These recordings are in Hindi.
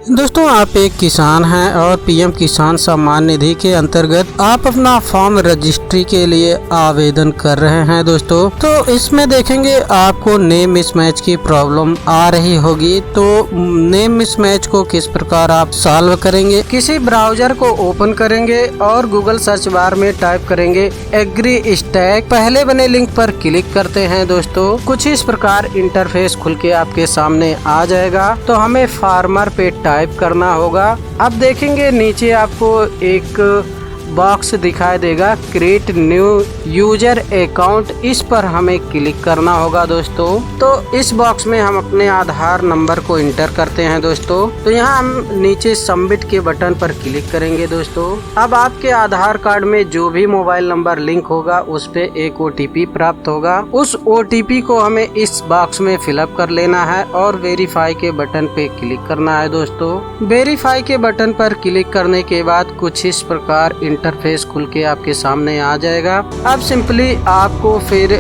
दोस्तों, आप एक किसान हैं और पीएम किसान सम्मान निधि के अंतर्गत आप अपना फॉर्म रजिस्ट्री के लिए आवेदन कर रहे हैं। दोस्तों, तो इसमें देखेंगे आपको नेम मिसमैच की प्रॉब्लम आ रही होगी। तो नेम मिसमैच को किस प्रकार आप सॉल्व करेंगे, किसी ब्राउजर को ओपन करेंगे और गूगल सर्च बार में टाइप करेंगे एग्री स्टैक। पहले बने लिंक पर क्लिक करते हैं। दोस्तों, कुछ इस प्रकार इंटरफेस खुल के आपके सामने आ जाएगा। तो हमें फार्मर पे टाइप करना होगा। अब देखेंगे नीचे आपको एक बॉक्स दिखाई देगा क्रिएट न्यू यूजर अकाउंट, इस पर हमें क्लिक करना होगा। दोस्तों, तो इस बॉक्स में हम अपने आधार नंबर को इंटर करते हैं। दोस्तों, तो यहाँ हम नीचे सबमिट के बटन पर क्लिक करेंगे। दोस्तों, अब आपके आधार कार्ड में जो भी मोबाइल नंबर लिंक होगा उस पे एक OTP प्राप्त होगा। उस OTP को हमें इस बॉक्स में फिलअप कर लेना है और वेरीफाई के बटन पे क्लिक करना है। दोस्तों, वेरीफाई के बटन पर क्लिक करने के बाद कुछ इस प्रकार इंटरफेस खुल के आपके सामने आ जाएगा। अब सिंपली आपको फिर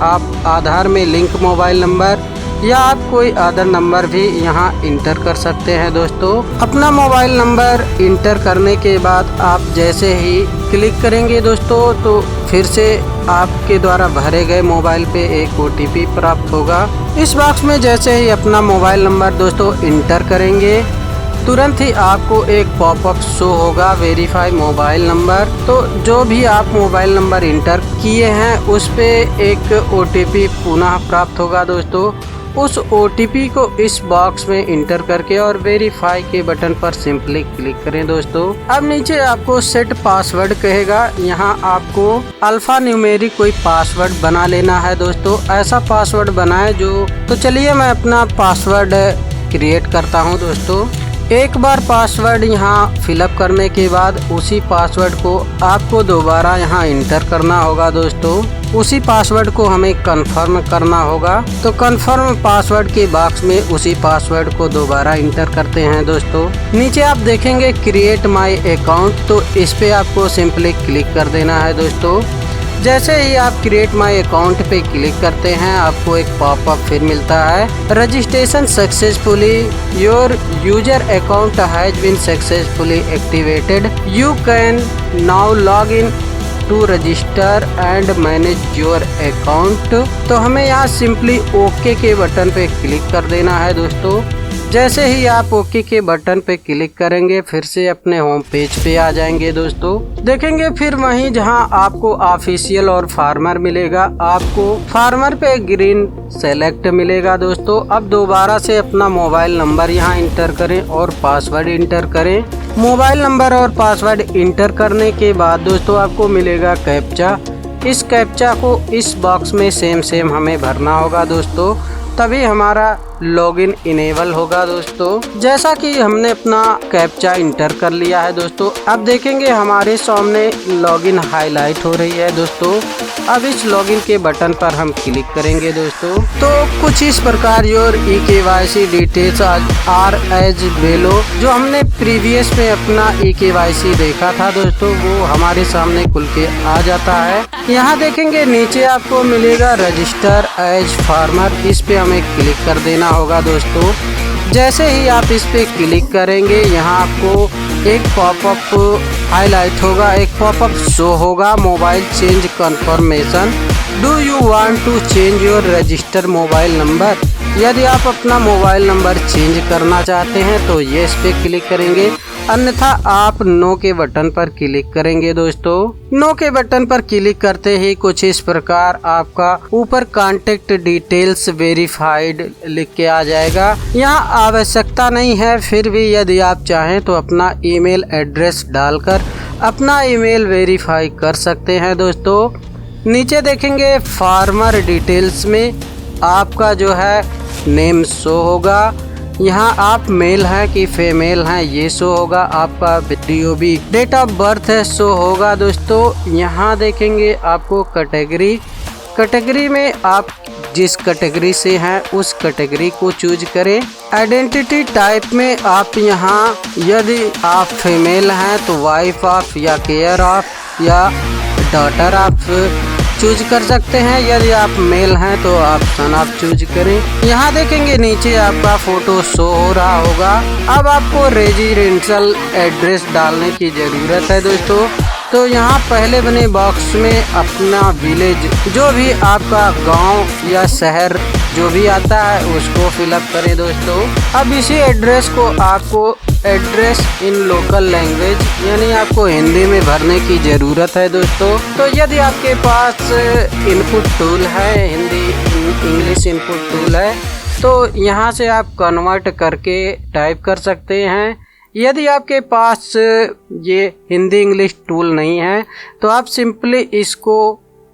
आप आधार में लिंक मोबाइल नंबर या आप कोई अदर नंबर भी यहाँ इंटर कर सकते हैं। दोस्तों, अपना मोबाइल नंबर इंटर करने के बाद आप जैसे ही क्लिक करेंगे दोस्तों, तो फिर से आपके द्वारा भरे गए मोबाइल पे एक OTP प्राप्त होगा। इस बॉक्स में जैसे ही अपना मोबाइल नंबर दोस्तों इंटर करेंगे, तुरंत ही आपको एक पॉपअप शो होगा वेरीफाई मोबाइल नंबर। तो जो भी आप मोबाइल नंबर इंटर किए हैं उस पे एक OTP पुनः प्राप्त होगा। दोस्तों, उस OTP को इस बॉक्स में इंटर करके और वेरीफाई के बटन पर सिंपली क्लिक करें। दोस्तों, अब नीचे आपको सेट पासवर्ड कहेगा। यहाँ आपको अल्फा न्यूमेरिक कोई पासवर्ड बना लेना है। दोस्तों, ऐसा पासवर्ड बनाएं जो, तो चलिए मैं अपना पासवर्ड क्रिएट करता हूँ। दोस्तों, एक बार पासवर्ड यहाँ फिलअप करने के बाद उसी पासवर्ड को आपको दोबारा यहाँ इंटर करना होगा। दोस्तों, उसी पासवर्ड को हमें कंफर्म करना होगा। तो कंफर्म पासवर्ड के बॉक्स में उसी पासवर्ड को दोबारा इंटर करते हैं। दोस्तों, नीचे आप देखेंगे क्रिएट माय अकाउंट, तो इस पे आपको सिंपली क्लिक कर देना है। दोस्तों, जैसे ही आप क्रिएट माय अकाउंट पे क्लिक करते हैं, आपको एक पॉपअप फिर मिलता है registration successfully, your user account has been successfully activated, you can now log in to register and manage your account. तो हमें यहाँ सिंपली ओके के बटन पे क्लिक कर देना है। दोस्तों, जैसे ही आप ओके के बटन पे क्लिक करेंगे फिर से अपने होम पेज पे आ जाएंगे। दोस्तों, देखेंगे फिर वहीं जहां आपको ऑफिशियल और फार्मर मिलेगा, आपको फार्मर पे ग्रीन सेलेक्ट मिलेगा। दोस्तों, अब दोबारा से अपना मोबाइल नंबर यहां इंटर करें और पासवर्ड इंटर करें। मोबाइल नंबर और पासवर्ड इंटर करने के बाद दोस्तों आपको मिलेगा कैप्चा। इस कैप्चा को इस बॉक्स में सेम हमें भरना होगा। दोस्तों, तभी हमारा लॉगिन इनेबल होगा। दोस्तों, जैसा कि हमने अपना कैप्चा इंटर कर लिया है। दोस्तों, अब देखेंगे हमारे सामने लॉगिन हाईलाइट हो रही है। दोस्तों, अब इस लॉगिन के बटन पर हम क्लिक करेंगे। दोस्तों, तो कुछ इस प्रकार your eKYC details are as below, जो हमने प्रीवियस में अपना eKYC देखा था दोस्तों, वो हमारे सामने खुल के आ जाता है। यहाँ देखेंगे नीचे आपको मिलेगा रजिस्टर एज फार्मर, इस पे हमें क्लिक कर देना होगा। दोस्तों, जैसे ही आप इस पे क्लिक करेंगे, यहाँ आपको एक पॉपअप हाईलाइट होगा, एक पॉपअप शो होगा mobile change confirmation, do you want to change your register mobile number. यदि आप अपना मोबाइल नंबर चेंज करना चाहते हैं तो ये इस पे क्लिक करेंगे, अन्यथा आप नो के बटन पर क्लिक करेंगे। दोस्तों, नो के बटन पर क्लिक करते ही कुछ इस प्रकार आपका ऊपर कांटेक्ट डिटेल्स वेरीफाइड लिख के आ जाएगा। यहाँ आवश्यकता नहीं है, फिर भी यदि आप चाहें तो अपना ईमेल एड्रेस डालकर अपना ईमेल वेरीफाई कर सकते हैं। दोस्तों, नीचे देखेंगे फार्मर डिटेल्स में आपका जो है नेम शो होगा। यहाँ आप मेल हैं कि फीमेल हैं ये शो होगा, आपका DOB डेट ऑफ बर्थ है शो होगा। दोस्तों, यहाँ देखेंगे आपको कैटेगरी में आप जिस कैटेगरी से हैं उस कैटेगरी को चूज करें। आइडेंटिटी टाइप में आप यहाँ यदि आप फीमेल हैं तो वाइफ ऑफ या केयर ऑफ या डॉटर ऑफ चूज कर सकते हैं। यदि आप मेल हैं तो ऑप्शन आप चूज करें। यहाँ देखेंगे नीचे आपका फोटो शो हो रहा होगा। अब आपको रेजिडेंशियल एड्रेस डालने की जरूरत है दोस्तों। तो यहाँ पहले बने बॉक्स में अपना विलेज, जो भी आपका गांव या शहर जो भी आता है उसको फिलअप करें दोस्तों। अब इसी एड्रेस को आपको एड्रेस इन लोकल लैंग्वेज यानी आपको हिंदी में भरने की ज़रूरत है दोस्तों। तो यदि आपके पास इनपुट टूल है, हिंदी इंग्लिश इनपुट टूल है, तो यहाँ से आप कन्वर्ट करके टाइप कर सकते हैं। यदि आपके पास ये हिंदी इंग्लिश टूल नहीं है तो आप सिंपली इसको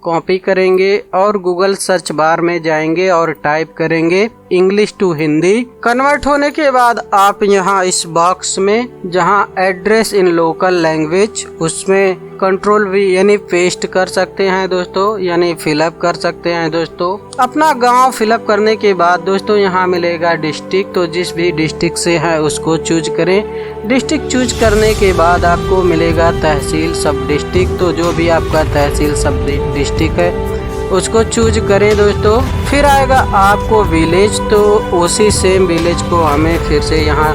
कॉपी करेंगे और गूगल सर्च बार में जाएंगे और टाइप करेंगे इंग्लिश टू हिंदी। कन्वर्ट होने के बाद आप यहाँ इस बॉक्स में जहाँ एड्रेस इन लोकल लैंग्वेज, उसमें कंट्रोल V यानी पेस्ट कर सकते हैं दोस्तों, यानी फिलअप कर सकते हैं दोस्तों। अपना गांव फिलअप करने के बाद दोस्तों यहाँ मिलेगा डिस्ट्रिक्ट, तो जिस भी डिस्ट्रिक्ट से है उसको चूज करें। डिस्ट्रिक्ट चूज करने के बाद आपको मिलेगा तहसील सब डिस्ट्रिक्ट, तो जो भी आपका तहसील सब डिस्ट्रिक्ट है उसको चूज करें दोस्तों। फिर आएगा आपको विलेज, तो उसी सेम विलेज को हमें फिर से यहाँ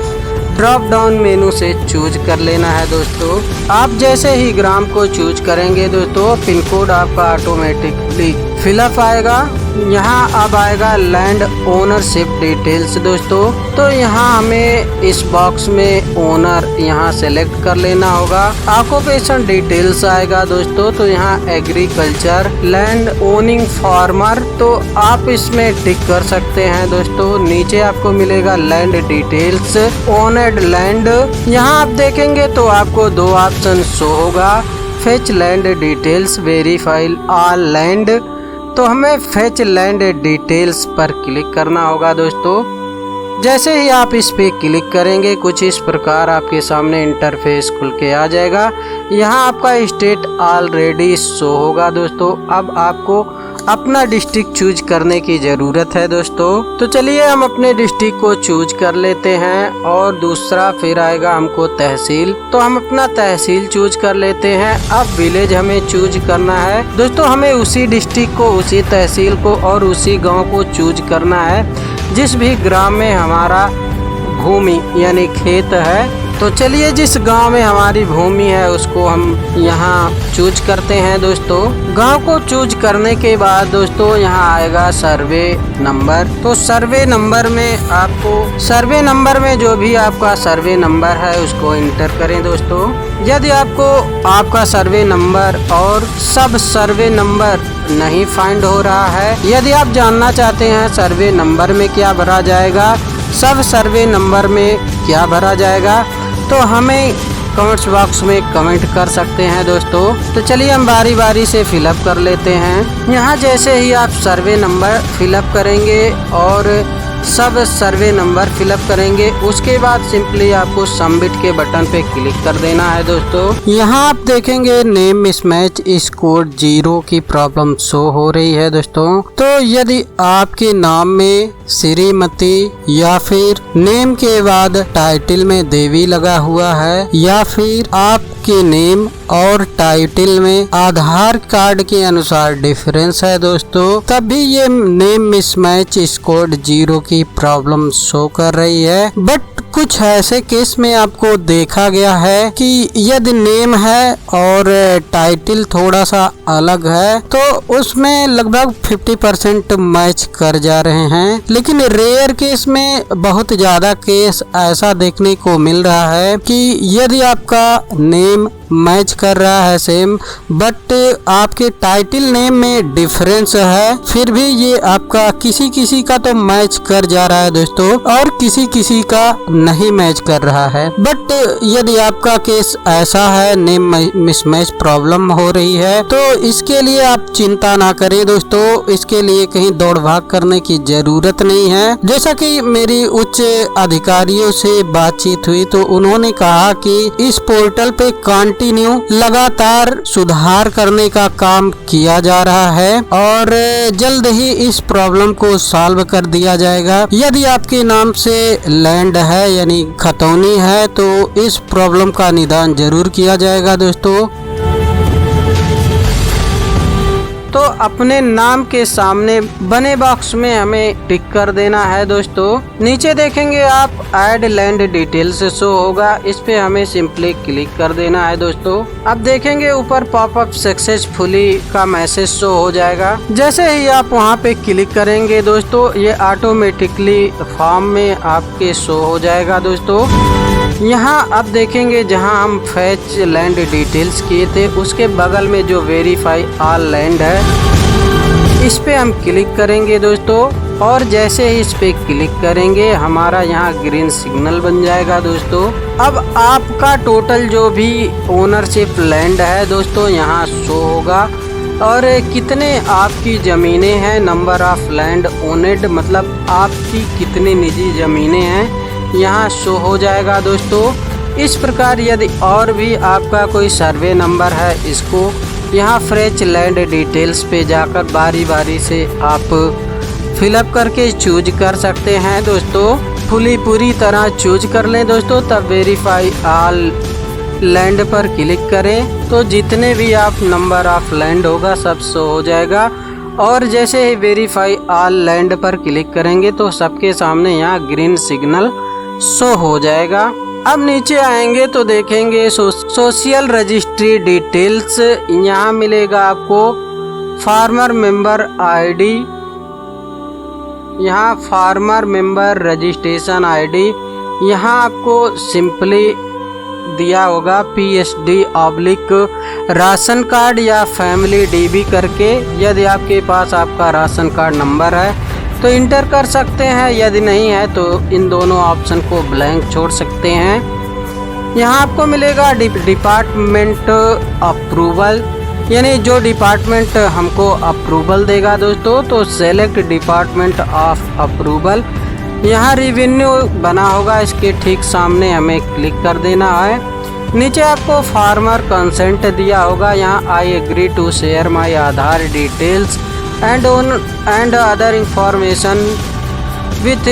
ड्रॉप डाउन मेनू से चूज कर लेना है दोस्तों। आप जैसे ही ग्राम को चूज करेंगे दोस्तों, पिन कोड आपका ऑटोमेटिकली फिलअप आएगा। यहाँ अब आएगा लैंड ओनरशिप डिटेल्स दोस्तों, तो यहाँ हमें इस बॉक्स में ओनर यहाँ सेलेक्ट कर लेना होगा। ऑक्यूपेशन डिटेल्स आएगा दोस्तों, तो यहाँ एग्रीकल्चर लैंड ओनिंग फार्मर, तो आप इसमें टिक कर सकते हैं दोस्तों। नीचे आपको मिलेगा लैंड डिटेल्स ओनर्ड लैंड, यहाँ आप देखेंगे तो आपको दो ऑप्शन शो होगा, fetch land details verify all land, तो हमें फेच लैंड डिटेल्स पर क्लिक करना होगा दोस्तों। जैसे ही आप इस पे क्लिक करेंगे कुछ इस प्रकार आपके सामने इंटरफेस खुल के आ जाएगा। यहाँ आपका स्टेट ऑलरेडी शो होगा दोस्तों। अब आपको अपना डिस्ट्रिक्ट चूज करने की ज़रूरत है दोस्तों। तो चलिए हम अपने डिस्ट्रिक्ट को चूज कर लेते हैं। और दूसरा फिर आएगा हमको तहसील, तो हम अपना तहसील चूज कर लेते हैं। अब विलेज हमें चूज करना है दोस्तों। हमें उसी डिस्ट्रिक्ट को, उसी तहसील को और उसी गांव को चूज करना है जिस भी ग्राम में हमारा भूमि यानी खेत है। तो चलिए जिस गांव में हमारी भूमि है उसको हम यहाँ चूज करते हैं दोस्तों। गांव को चूज करने के बाद दोस्तों यहाँ आएगा सर्वे नंबर, तो सर्वे नंबर में जो भी आपका सर्वे नंबर है उसको इंटर करें दोस्तों। यदि आपको आपका सर्वे नंबर और सब सर्वे नंबर नहीं फाइंड हो रहा है, यदि आप जानना चाहते हैं सर्वे नंबर में क्या भरा जाएगा, सब सर्वे नंबर में क्या भरा जाएगा, तो हमें कमेंट्स बॉक्स में कमेंट कर सकते हैं दोस्तों। तो चलिए हम बारी बारी से फिलअप कर लेते हैं। यहाँ जैसे ही आप सर्वे नंबर फिलअप करेंगे और सब सर्वे नंबर फिलअप करेंगे, उसके बाद सिंपली आपको सबमिट के बटन पे क्लिक कर देना है दोस्तों। यहाँ आप देखेंगे नेम मिसमैच स्कोर 0 की प्रॉब्लम शो हो रही है दोस्तों। तो यदि आपके नाम में श्रीमती या फिर नेम के बाद टाइटल में देवी लगा हुआ है, या फिर आपके नेम और टाइटल में आधार कार्ड के अनुसार डिफरेंस है दोस्तों, तभी ये नेम मिसमैच स्कोर 0 की प्रॉब्लम शो कर रही है। बट कुछ ऐसे केस में आपको देखा गया है कि यदि नेम है और टाइटल थोड़ा सा अलग है तो उसमें लगभग 50% मैच कर जा रहे हैं। लेकिन रेयर केस में बहुत ज्यादा केस ऐसा देखने को मिल रहा है कि यदि आपका नेम मैच कर रहा है सेम, बट आपके टाइटल नेम में डिफरेंस है, फिर भी ये आपका किसी का तो मैच कर जा रहा है दोस्तों और किसी का नहीं मैच कर रहा है। बट यदि आपका केस ऐसा है, नेम मिसमैच प्रॉब्लम हो रही है, तो इसके लिए आप चिंता ना करें दोस्तों। इसके लिए कहीं दौड़ भाग करने की जरूरत नहीं है। जैसा कि मेरी उच्च अधिकारियों से बातचीत हुई तो उन्होंने कहा कि इस पोर्टल पे कंटिन्यू लगातार सुधार करने का काम किया जा रहा है और जल्द ही इस प्रॉब्लम को सॉल्व कर दिया जाएगा। यदि आपके नाम से लैंड है यानी खतौनी है तो इस प्रॉब्लम का निदान जरूर किया जाएगा दोस्तों। तो अपने नाम के सामने बने बॉक्स में हमें टिक कर देना है दोस्तों। नीचे देखेंगे आप ऐड लैंड डिटेल्स शो होगा, इस पे हमें सिंपली क्लिक कर देना है दोस्तों। अब देखेंगे ऊपर पॉपअप सक्सेसफुली का मैसेज शो हो जाएगा। जैसे ही आप वहां पे क्लिक करेंगे दोस्तों, ये ऑटोमेटिकली फॉर्म में आपके शो हो जाएगा दोस्तों। यहाँ अब देखेंगे जहाँ हम फैच लैंड डिटेल्स किए थे उसके बगल में जो वेरीफाई ऑल लैंड है, इस पे हम क्लिक करेंगे दोस्तों। और जैसे ही इस पे क्लिक करेंगे हमारा यहाँ ग्रीन सिग्नल बन जाएगा दोस्तों। अब आपका टोटल जो भी ओनरशिप लैंड है दोस्तों यहाँ शो होगा, और कितने आपकी ज़मीनें हैं, नंबर ऑफ लैंड ओनेड, मतलब आपकी कितनी निजी ज़मीनें हैं यहाँ शो हो जाएगा दोस्तों। इस प्रकार यदि और भी आपका कोई सर्वे नंबर है, इसको यहाँ फ्रेश लैंड डिटेल्स पे जाकर बारी बारी से आप फिलअप करके चूज कर सकते हैं दोस्तों। पूरी तरह चूज कर लें दोस्तों, तब वेरीफाई ऑल लैंड पर क्लिक करें तो जितने भी आप नंबर ऑफ लैंड होगा सब शो हो जाएगा। और जैसे ही वेरीफाई ऑल लैंड पर क्लिक करेंगे तो सबके सामने यहाँ ग्रीन सिग्नल शो हो जाएगा। अब नीचे आएंगे तो देखेंगे सोशल रजिस्ट्री डिटेल्स, यहाँ मिलेगा आपको फार्मर मेंबर आईडी, यहाँ फार्मर मेंबर रजिस्ट्रेशन आईडी, यहाँ आपको सिंपली दिया होगा PSD/ राशन कार्ड या फैमिली DB करके। यदि आपके पास आपका राशन कार्ड नंबर है तो इंटर कर सकते हैं, यदि नहीं है तो इन दोनों ऑप्शन को ब्लैंक छोड़ सकते हैं। यहाँ आपको मिलेगा डिपार्टमेंट अप्रूवल, यानी जो डिपार्टमेंट हमको अप्रूवल देगा दोस्तों, तो सेलेक्ट डिपार्टमेंट ऑफ अप्रूवल। यहाँ रेवेन्यू बना होगा, इसके ठीक सामने हमें क्लिक कर देना है। नीचे आपको फार्मर कंसेंट दिया होगा, यहाँ I agree to share my Aadhaar details and other information with,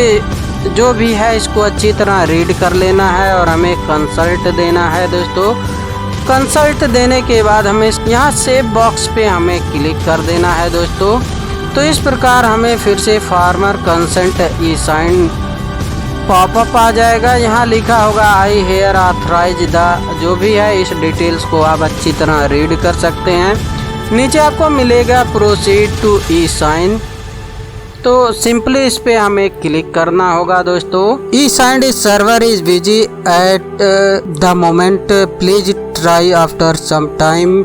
जो भी है इसको अच्छी तरह रीड कर लेना है और हमें कंसल्ट देना है दोस्तों। कंसल्ट देने के बाद हमें यहाँ सेव बॉक्स पे हमें क्लिक कर देना है दोस्तों। तो इस प्रकार हमें फिर से फार्मर कंसेंट ई साइन पॉपअप आ जाएगा। यहाँ लिखा होगा आई हेयर ऑथराइज द, जो भी है इस डिटेल्स को आप अच्छी तरह रीड कर सकते हैं। नीचे आपको मिलेगा प्रोसीड टू ई साइन, तो सिंपली इस पे हमें क्लिक करना होगा दोस्तों। E sign server is busy at the moment, please try after some time.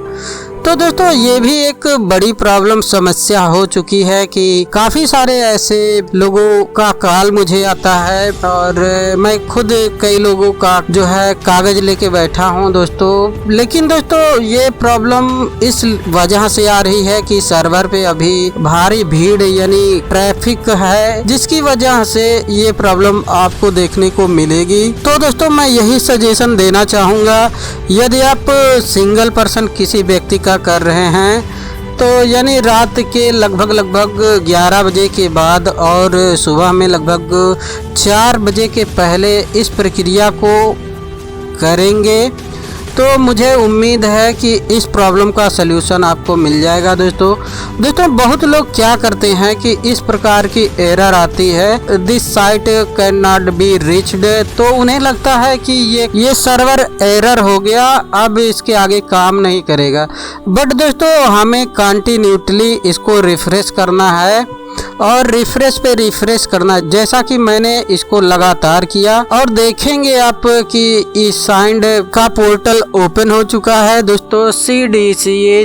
तो दोस्तों ये भी एक बड़ी प्रॉब्लम समस्या हो चुकी है कि काफ़ी सारे ऐसे लोगों का कॉल मुझे आता है, और मैं खुद कई लोगों का जो है कागज लेके बैठा हूं दोस्तों। लेकिन दोस्तों ये प्रॉब्लम इस वजह से आ रही है कि सर्वर पे अभी भारी भीड़ यानी ट्रैफिक है, जिसकी वजह से ये प्रॉब्लम आपको देखने को मिलेगी। तो दोस्तों मैं यही सजेशन देना चाहूँगा, यदि आप सिंगल पर्सन किसी व्यक्ति का कर रहे हैं तो यानी रात के लगभग 11 बजे के बाद और सुबह में लगभग 4 बजे के पहले इस प्रक्रिया को करेंगे तो मुझे उम्मीद है कि इस प्रॉब्लम का सलूशन आपको मिल जाएगा दोस्तों। बहुत लोग क्या करते हैं कि इस प्रकार की एरर आती है, this site can not be reached, तो उन्हें लगता है कि ये सर्वर एरर हो गया, अब इसके आगे काम नहीं करेगा। बट दोस्तों हमें कंटिन्यूटली इसको रिफ्रेश करना है और रिफ्रेश पे रिफ्रेश करना, जैसा कि मैंने इसको लगातार किया। और देखेंगे आप कि इस साइंड का पोर्टल ओपन हो चुका है दोस्तों। CDCA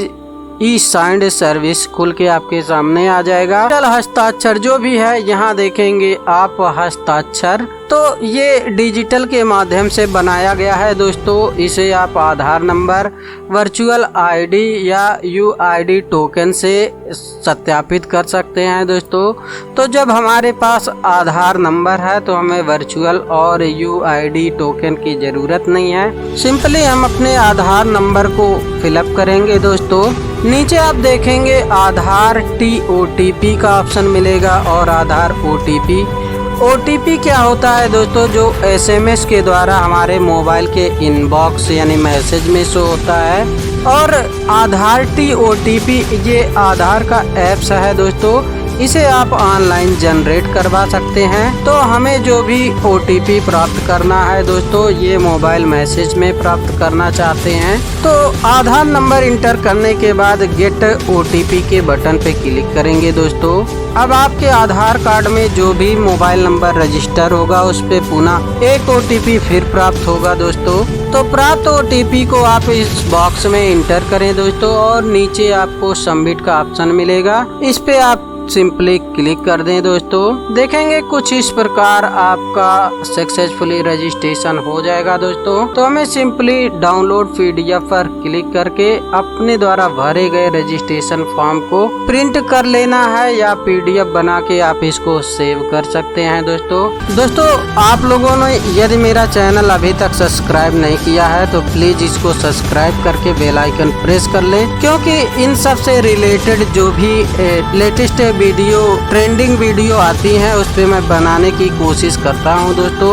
ई साइंड सर्विस खुल के आपके सामने आ जाएगा। डिजिटल हस्ताक्षर जो भी है यहाँ देखेंगे आप हस्ताक्षर, तो ये डिजिटल के माध्यम से बनाया गया है दोस्तों। इसे आप आधार नंबर, वर्चुअल आईडी या UID टोकन से सत्यापित कर सकते हैं दोस्तों। तो जब हमारे पास आधार नंबर है तो हमें वर्चुअल और UID टोकन की ज़रूरत नहीं है, सिंपली हम अपने आधार नंबर को फिलअप करेंगे दोस्तों। नीचे आप देखेंगे आधार TOTP का ऑप्शन मिलेगा और आधार OTP। OTP क्या होता है दोस्तों, जो SMS के द्वारा हमारे मोबाइल के इनबॉक्स यानी मैसेज में शो होता है। और आधार OTP ये आधार का ऐप्स है दोस्तों, इसे आप ऑनलाइन जनरेट करवा सकते हैं। तो हमें जो भी OTP प्राप्त करना है दोस्तों, ये मोबाइल मैसेज में प्राप्त करना चाहते हैं तो आधार नंबर इंटर करने के बाद गेट OTP के बटन पे क्लिक करेंगे दोस्तों। अब आपके आधार कार्ड में जो भी मोबाइल नंबर रजिस्टर होगा उस पे पुनः एक OTP फिर प्राप्त होगा दोस्तों। तो प्राप्त OTP को आप इस बॉक्स में इंटर करें दोस्तों और नीचे आपको सबमिट का ऑप्शन मिलेगा, इस पे आप सिंपली क्लिक कर दें दोस्तों। देखेंगे कुछ इस प्रकार आपका सक्सेसफुली रजिस्ट्रेशन हो जाएगा दोस्तों। तो हमें सिंपली डाउनलोड PDF पर क्लिक करके अपने द्वारा भरे गए रजिस्ट्रेशन फॉर्म को प्रिंट कर लेना है या PDF बना के आप इसको सेव कर सकते हैं दोस्तों। आप लोगों ने यदि मेरा चैनल अभी तक सब्सक्राइब नहीं किया है तो प्लीज इसको सब्सक्राइब करके बेल आइकन प्रेस कर लें, क्योंकि इन सब से रिलेटेड जो भी लेटेस्ट वीडियो ट्रेंडिंग वीडियो आती हैं उस पे मैं बनाने की कोशिश करता हूं दोस्तों।